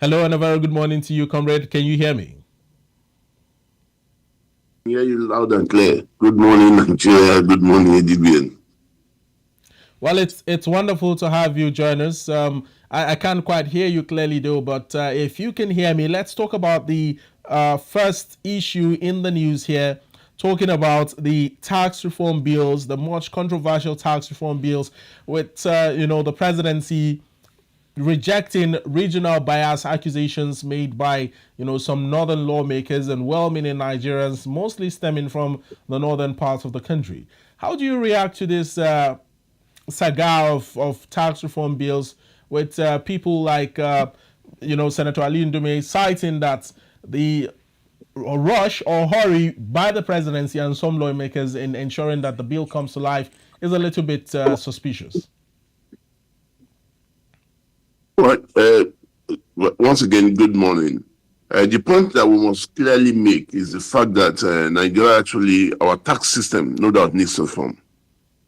Hello and a very good morning to you, comrade. Can you hear me? Hear you loud and clear. Good morning, Nigeria. Good morning, ADBN. Well, it's wonderful to have you join us. I can't quite hear you clearly though, but if you can hear me, let's talk about the first issue in the news here, talking about the tax reform bills, the much controversial tax reform bills, with the presidency rejecting regional bias accusations made by some northern lawmakers and well-meaning Nigerians, mostly stemming from the northern parts of the country. How do you react to this saga of tax reform bills with people like Senator Ali Ndume citing that the rush or hurry by the presidency and some lawmakers in ensuring that the bill comes to life is a little bit suspicious? Well, once again, good morning. The point that we must clearly make is the fact that Nigeria actually, our tax system, no doubt needs reform.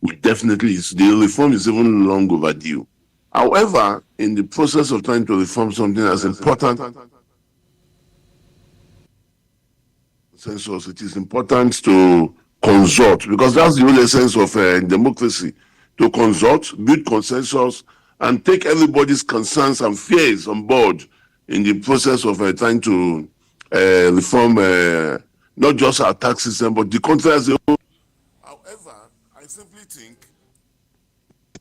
We definitely is. The reform is even long overdue. However, in the process of trying to reform something as important census, it is important to consult, because that's the whole essence of democracy, to consult, build consensus, and take everybody's concerns and fears on board in the process of trying to reform not just our tax system, but the country as a whole. However,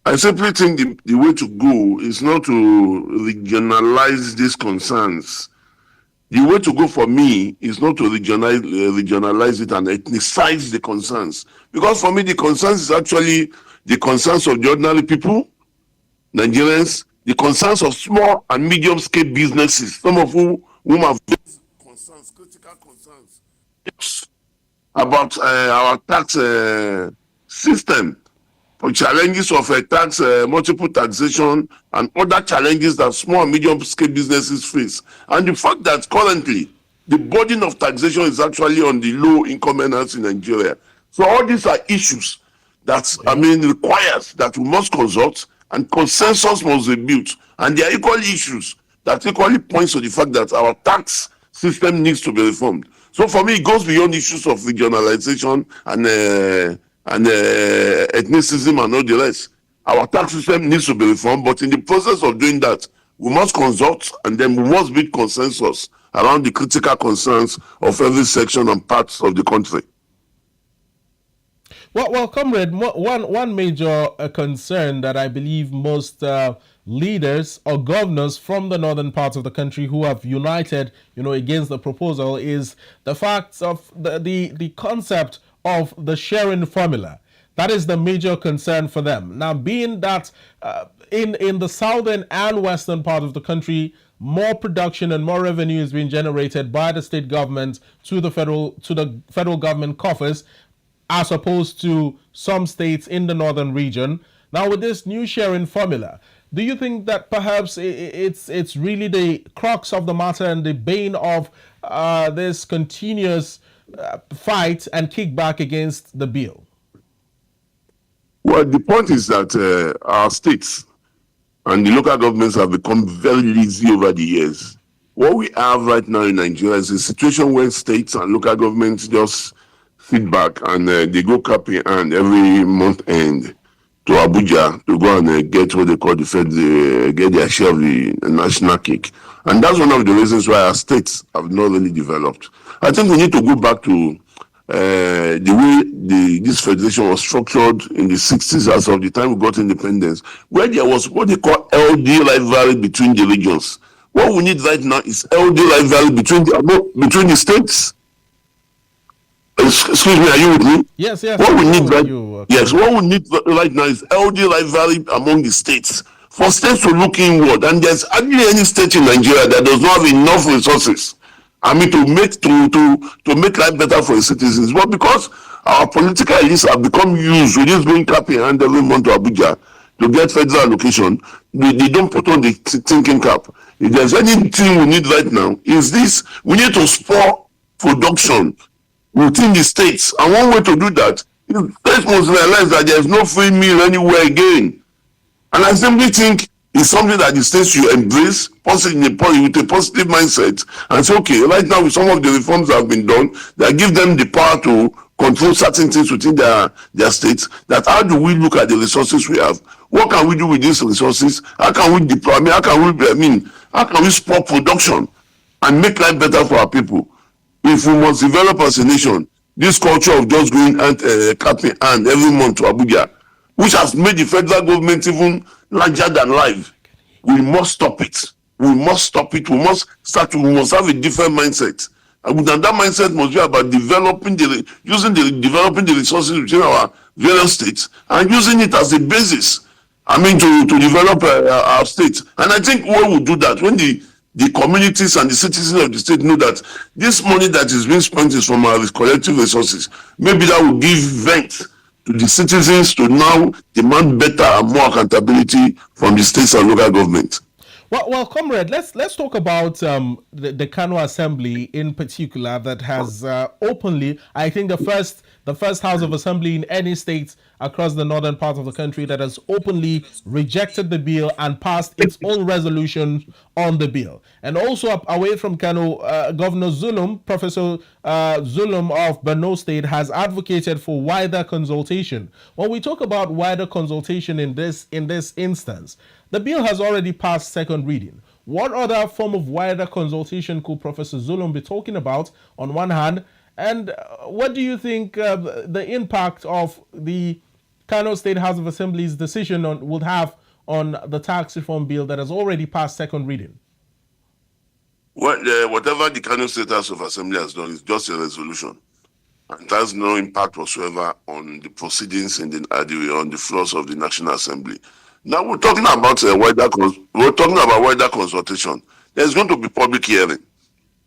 I simply think the way to go is not to regionalize these concerns. The way to go for me is not to regionalize it and ethnicize the concerns. Because for me, the concerns is actually the concerns of the ordinary people, Nigerians, the concerns of small and medium scale businesses, some of whom have concerns, critical concerns about our tax system, for challenges of tax, multiple taxation, and other challenges that small and medium scale businesses face. And the fact that currently the burden of taxation is actually on the low income earners in Nigeria. So all these are issues that, requires that we must consult and consensus must be built. And there are equally issues that equally points to the fact that our tax system needs to be reformed. So for me, it goes beyond issues of regionalization and ethnicism and all the rest. Our tax system needs to be reformed, but in the process of doing that, we must consult and then we must build consensus around the critical concerns of every section and parts of the country. Well, comrade, one major concern that I believe most leaders or governors from the northern parts of the country who have united, against the proposal is the fact of the concept of the sharing formula. That is the major concern for them. Now, being that in the southern and western part of the country, more production and more revenue is being generated by the state government to the federal government coffers, as opposed to some states in the northern region. Now, with this new sharing formula, do you think that perhaps it's really the crux of the matter and the bane of this continuous fight and kickback against the bill? Well, the point is that our states and the local governments have become very lazy over the years. What we have right now in Nigeria is a situation where states and local governments just sit back and they go cap in hand every month end to Abuja to go and get what they call get their share of the national cake. And that's one of the reasons why our states have not really developed. I think we need to go back to the way this federation was structured in the 60s as of the time we got independence, where there was what they call LD rivalry between the regions. What we need right now is LD rivalry between the states. Excuse me, are you with me? Yes. What we need right now is LD rivalry among the states. For states to look inward, and there's hardly any state in Nigeria that does not have enough resources. To make life better for the citizens. But because our political elites have become used with this being cap in hand every month to Abuja to get federal allocation, they don't put on the thinking cap. If there's anything we need right now, is this: we need to spur production within the states. And one way to do that is states must realize that there's no free meal anywhere again. And I simply think It's something that the states you embrace with a positive mindset and say, okay, right now with some of the reforms that have been done, that give them the power to control certain things within their states, that how do we look at the resources we have? What can we do with these resources? How can we deploy? How can we support production and make life better for our people? If we must develop as a nation, this culture of just going and clapping hand every month to Abuja, which has made the federal government even larger than life, we must stop it. We must stop it. We must have a different mindset. And that mindset must be about developing the resources within our various states and using it as a basis. To develop our state. And I think when we do that, when the communities and the citizens of the state know that this money that is being spent is from our collective resources, maybe that will give vent to the citizens to now demand better and more accountability from the states and local government. Well, comrade, let's talk about the Kano Assembly in particular that has openly, I think, the first House of Assembly in any state across the northern part of the country that has openly rejected the bill and passed its own resolution on the bill. And also away from Kano, Governor Zulum, Professor Zulum of Borno State, has advocated for wider consultation. When we talk about wider consultation in this instance, the bill has already passed second reading. What other form of wider consultation could Professor Zulum be talking about on one hand? And what do you think the impact of the Kano State House of Assembly's decision would have on the tax reform bill that has already passed second reading? Well, whatever the Kano State House of Assembly has done is just a resolution. And it has no impact whatsoever on the proceedings on the floors of the National Assembly. Now we're talking about wider consultation. There's going to be public hearing.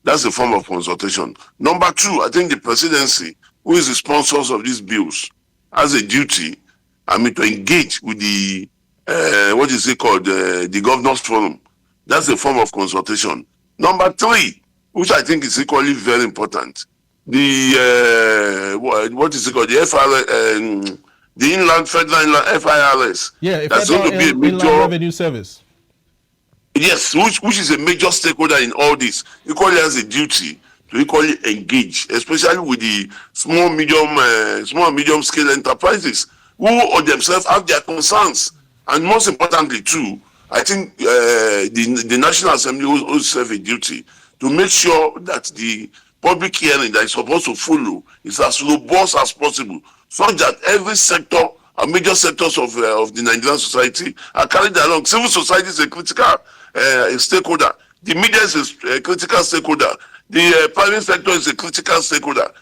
That's a form of consultation. Number two, I think the presidency, who is the sponsors of these bills, has a duty, to engage with the the governors forum. That's a form of consultation. Number three, which I think is equally very important, the Federal Inland FIRS. Yeah, that's going to be a major revenue service. Yes, which is a major stakeholder in all this. Equally has a duty to equally engage, especially with the small medium scale enterprises who themselves have their concerns. And most importantly too, I think the National Assembly will serve a duty to make sure that the public hearing that is supposed to follow is as robust as possible, so that every sector and major sectors of the Nigerian society are carried along. Civil society is a critical stakeholder. The media is a critical stakeholder. The private sector is a critical stakeholder.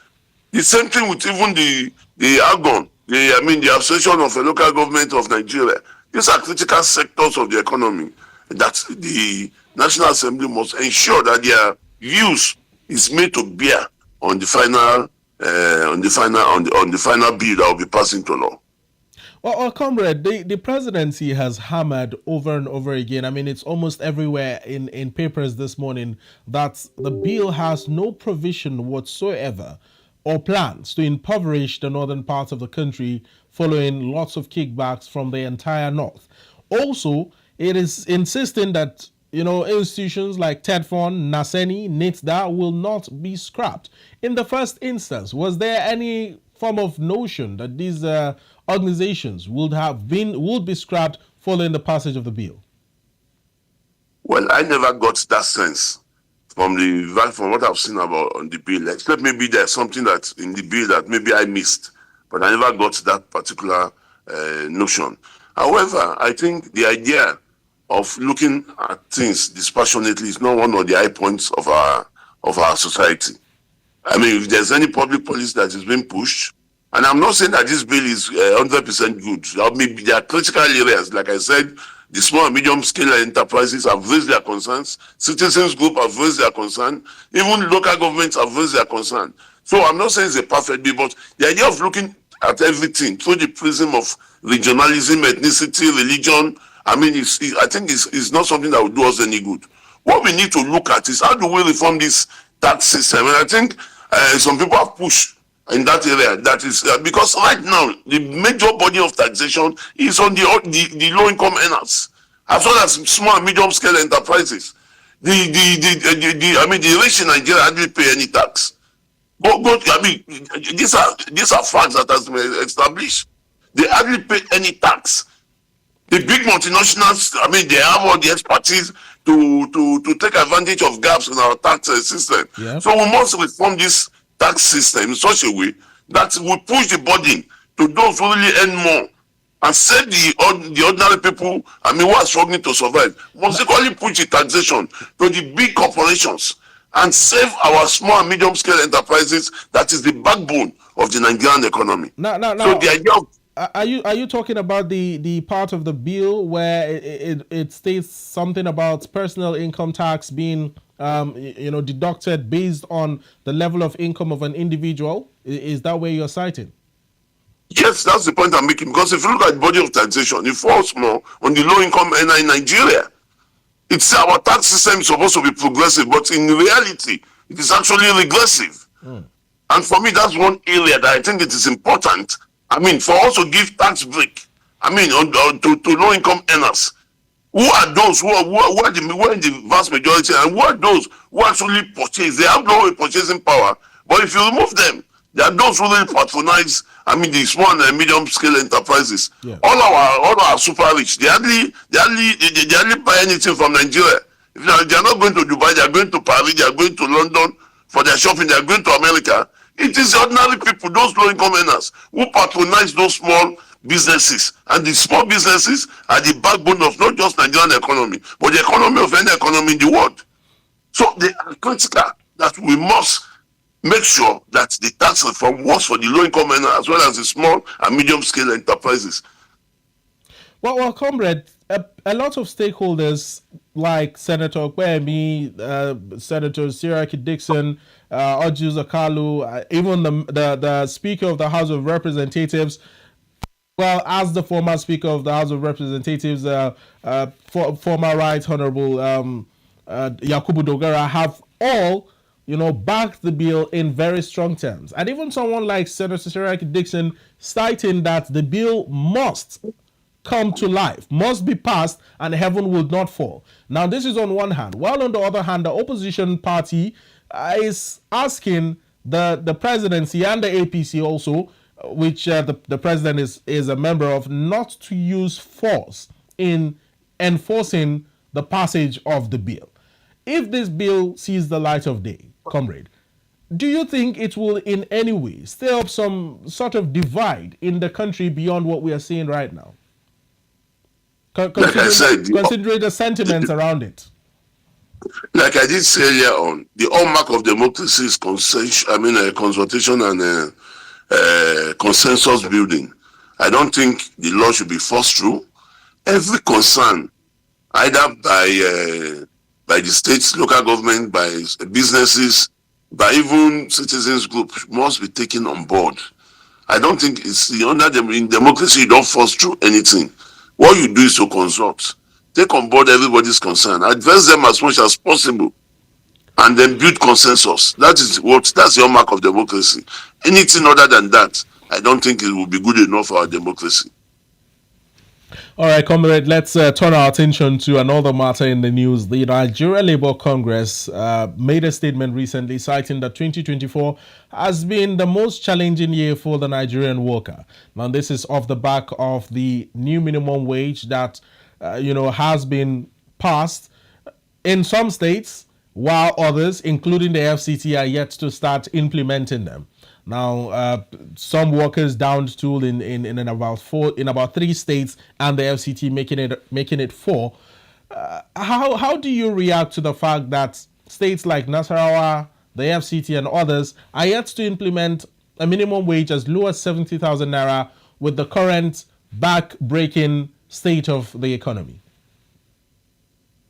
The same thing with even the AGON, the Association of Local Government of Nigeria. These are critical sectors of the economy that the National Assembly must ensure that their views is made to bear on the final bill that will be passed into law. Well, comrade, the presidency has hammered over and over again. It's almost everywhere in papers this morning that the bill has no provision whatsoever or plans to impoverish the northern parts of the country following lots of kickbacks from the entire north. Also, it is insisting that institutions like TEDFON, NASENI, NITDA will not be scrapped. In the first instance, was there any form of notion that these organizations would be scrapped following the passage of the bill? Well, I never got that sense from what I've seen about on the bill, except maybe there's something that in the bill that maybe I missed, but I never got that particular notion. However, I think the idea of looking at things dispassionately is not one of the high points of our society. If there's any public policy that is being pushed, and I'm not saying that this bill is 100% good. Maybe there are critical areas. Like I said, the small and medium scale enterprises have raised their concerns. Citizens group have raised their concern. Even local governments have raised their concern. So I'm not saying it's a perfect bill, but the idea of looking at everything through the prism of regionalism, ethnicity, religion, I think it's not something that will do us any good. What we need to look at is how do we reform this tax system? And I think some people have pushed in that area. That is because right now the major body of taxation is on the low income earners. as well as small and medium scale enterprises. The rich in Nigeria hardly pay any tax. I mean, these are facts that has been established. They hardly pay any tax. The big multinationals, I mean, they have all the expertise to take advantage of gaps in our tax system. Yeah. So we must reform this tax system in such a way that we push the burden to those who really earn more and save the ordinary people, I mean, who are struggling to survive. We must equally push the taxation to the big corporations and save our small and medium scale enterprises. That is the backbone of the Nigerian economy. So Now, the idea of are you talking about the part of the bill where it states something about personal income tax being deducted based on the level of income of an individual? Is that where you're citing? yes, that's the point I'm making. Because if you look at the body of taxation, it falls more on the low income earner in Nigeria. It's our tax system is supposed to be progressive, but in reality, it is actually regressive. And for me, that's one area that I think it is important. I mean, for us to give tax break, I mean, to low income earners. Who are those who are in the vast majority, and who are those who actually purchase? They have no purchasing power. But if you remove them, there are those who really patronize, I mean, the small and medium scale enterprises. Yeah. All our super rich, they hardly buy anything from Nigeria. If they are not going to Dubai, they are going to Paris, they are going to London for their shopping, they are going to America. It is the ordinary people, those low income earners, who patronize those small businesses. And the small businesses are the backbone of not just Nigerian economy, but the economy of any economy in the world. So they are critical that we must make sure that the tax reform works for the low income earner as well as the small and medium scale enterprises. Well, comrade, a lot of stakeholders like Senator Kwemi, Senator Siraki Dixon, Ojus Akalu, even the Speaker of the House of Representatives, well, as the former Speaker of the House of Representatives, former Right Honorable Yakubu Dogara, have all, backed the bill in very strong terms. And even someone like Senator Siraki Dixon citing that the bill must come to life, must be passed, and heaven will not fall. Now, this is on one hand. While on the other hand, the opposition party is asking the presidency and the APC also, which the president is a member of, not to use force in enforcing the passage of the bill. If this bill sees the light of day, comrade, do you think it will in any way stir up some sort of divide in the country beyond what we are seeing right now? Considering the sentiments around it. Like I did say earlier on, the hallmark of democracy is consultation and consensus building. I don't think the law should be forced through. Every concern, either by the states, local government, by businesses, by even citizens groups, must be taken on board. I don't think in democracy you don't force through anything. What you do is to consult, take on board everybody's concern, advance them as much as possible, and then build consensus. That's the hallmark of democracy. Anything other than that, I don't think it will be good enough for our democracy. All right, comrade, let's turn our attention to another matter in the news. The Nigerian Labour Congress made a statement recently citing that 2024 has been the most challenging year for the Nigerian worker. Now, this is off the back of the new minimum wage that, has been passed in some states, while others, including the FCT, are yet to start implementing them. Now, some workers downed tool in about 3 states, and the FCT making it 4. How do you react to the fact that states like Nasarawa, the FCT, and others are yet to implement a minimum wage as low as 70,000 naira with the current back-breaking state of the economy?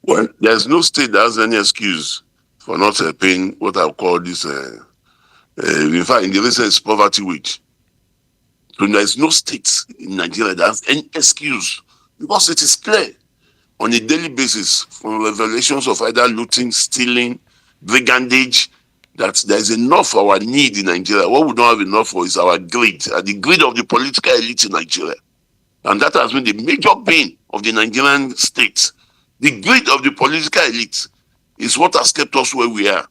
Well, there's no state that has any excuse for not paying what I call this. In fact, in the recent it's poverty wage. So there is no state in Nigeria that has any excuse, because it is clear on a daily basis from revelations of either looting, stealing, brigandage, that there is enough for our need in Nigeria. What we don't have enough for is our greed, the greed of the political elite in Nigeria. And that has been the major pain of the Nigerian state. The greed of the political elite is what has kept us where we are.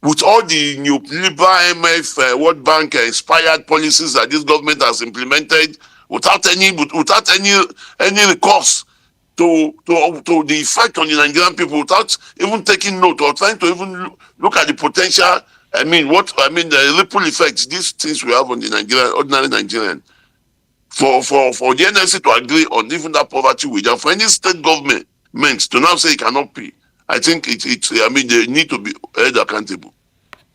With all the new liberal IMF, World Bank inspired policies that this government has implemented, without any recourse to the effect on the Nigerian people, without even taking note or trying to even look at the potential. The ripple effects these things will have on the ordinary Nigerian. For the NLC to agree on even that poverty wage, and for any state government to now say it cannot pay, I think they need to be held accountable.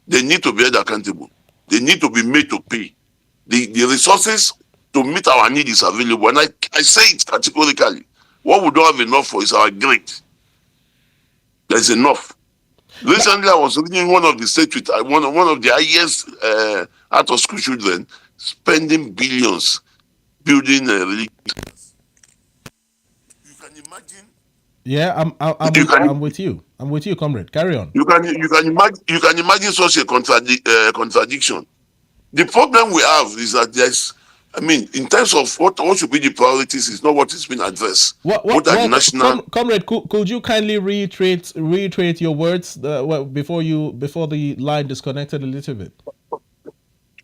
They need to be held accountable. They need to be made to pay. The resources to meet our need is available. And I say it categorically. What we don't have enough for is our greed. There's enough. Recently, I was reading one of the states with one of the highest out of school children spending billions building religion. You can imagine. Yeah, I'm with you. I'm with you, comrade. Carry on. You can imagine such a contradiction. The problem we have is that in terms of what should be the priorities, is not what is being addressed. Comrade, could you kindly reiterate your words before the line disconnected a little bit?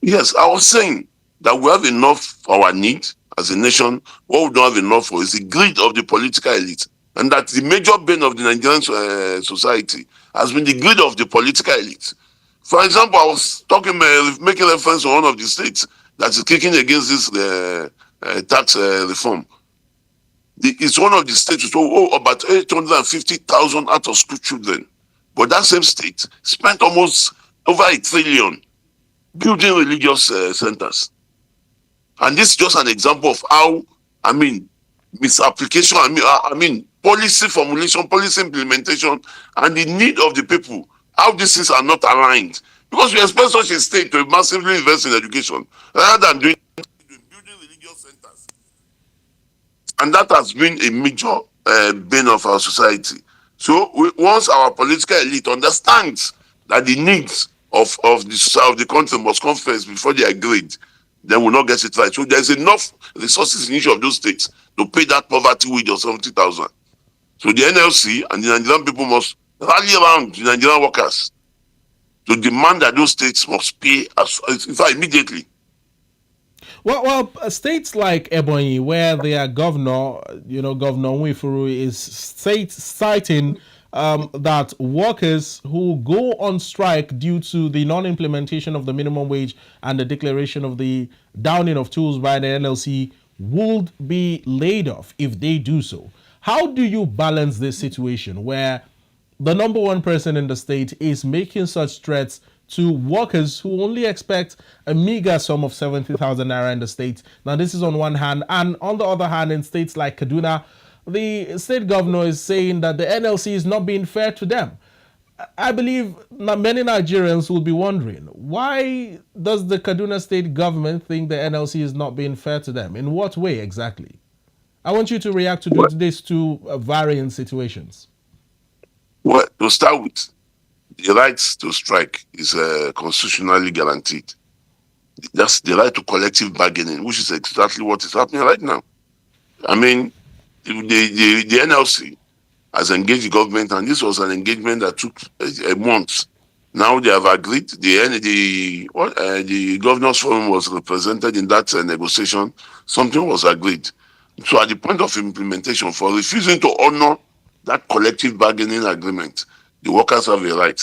Yes, I was saying that we have enough for our need as a nation. What we don't have enough for is the greed of the political elite, and that the major bane of the Nigerian society has been the greed of the political elite. For example, I was making reference to one of the states that is kicking against this tax reform. It's one of the states with about 850,000 out of school children. But that same state spent almost over 1 trillion building religious centers. And this is just an example of how, misapplication, policy formulation, policy implementation, and the need of the people, how these things are not aligned. Because we expect such a state to massively invest in education rather than building religious centers. And that has been a major bane of our society. So once our political elite understands that the needs of the country must come first before they are agreed, then we'll not get it right. So there's enough resources in each of those states to pay that poverty wage of 70,000. So the NLC and the Nigerian people must rally around the Nigerian workers to demand that those states must pay immediately. Well, states like Ebonyi, where their governor, Governor Nwifuru, is citing that workers who go on strike due to the non-implementation of the minimum wage and the declaration of the downing of tools by the NLC would be laid off if they do so. How do you balance this situation where the number one person in the state is making such threats to workers who only expect a meager sum of 70,000 naira in the state? Now, this is on one hand. And on the other hand, in states like Kaduna, the state governor is saying that the NLC is not being fair to them. I believe many Nigerians will be wondering, why does the Kaduna state government think the NLC is not being fair to them? In what way exactly? I want you to react to these two varying situations. Well, to start with, the right to strike is constitutionally guaranteed. That's the right to collective bargaining, which is exactly what is happening right now. The NLC has engaged the government, and this was an engagement that took a month. Now they have agreed. The governors' forum was represented in that negotiation. Something was agreed. So at the point of implementation, for refusing to honor that collective bargaining agreement, the workers have a right,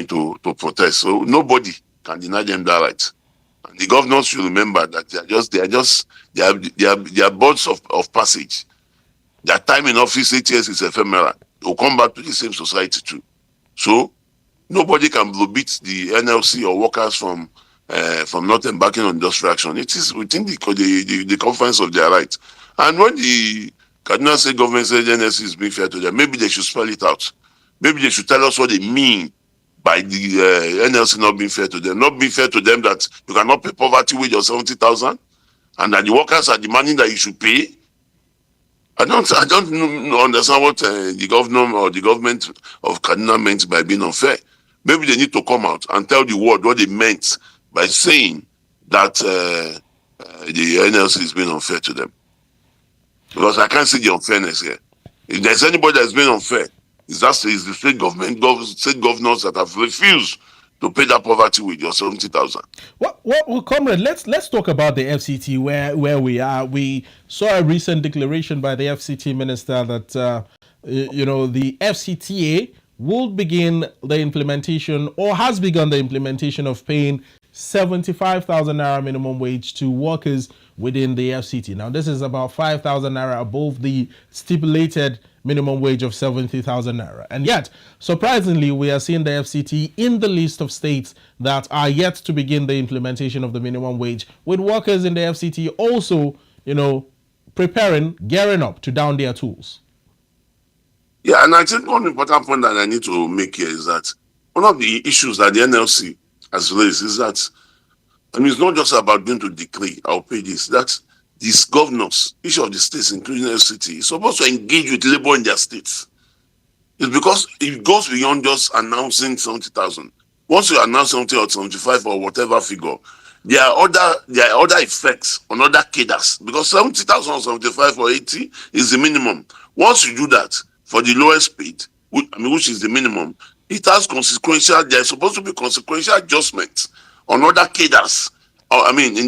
to protest. So nobody can deny them that right. And the governors should remember that they are birds of passage. Their time in office 8 years is ephemeral. They'll come back to the same society too. So nobody can prohibit the NLC or workers from not embarking on industrial action. It is within the confines of their right. And when the Kaduna State government said the NLC is being fair to them, maybe they should spell it out. Maybe they should tell us what they mean by the NLC not being fair to them. Not being fair to them that you cannot pay poverty wage of 70,000 and that the workers are demanding that you should pay. I don't understand what the governor or the government of Kaduna meant by being unfair. Maybe they need to come out and tell the world what they meant by saying that the NLC is being unfair to them. Because I can't see the unfairness here. If there's anybody that's been unfair, it's the state government, state governors that have refused to pay that poverty with your 70,000. Well, comrade, let's talk about the FCT where we are. We saw a recent declaration by the FCT minister that the FCTA will begin the implementation or has begun the implementation of paying 75,000 naira minimum wage to workers within the FCT. Now, this is about 5,000 naira above the stipulated minimum wage of 70,000 naira. And yet, surprisingly, we are seeing the FCT in the list of states that are yet to begin the implementation of the minimum wage, with workers in the FCT also, gearing up to down their tools. Yeah, and I think one important point that I need to make here is that one of the issues that the NLC has raised is that, it's not just about going to decree, I'll pay this, that these governors, each of the states, including the FCT, is supposed to engage with labor in their states. It's because it goes beyond just announcing 70,000. Once you announce 70 or 75 or whatever figure, there are other effects on other cadres, because 70,000 or 75 or 80 is the minimum. Once you do that for the lowest paid, which is the minimum, it has there's supposed to be consequential adjustments on other cadres, in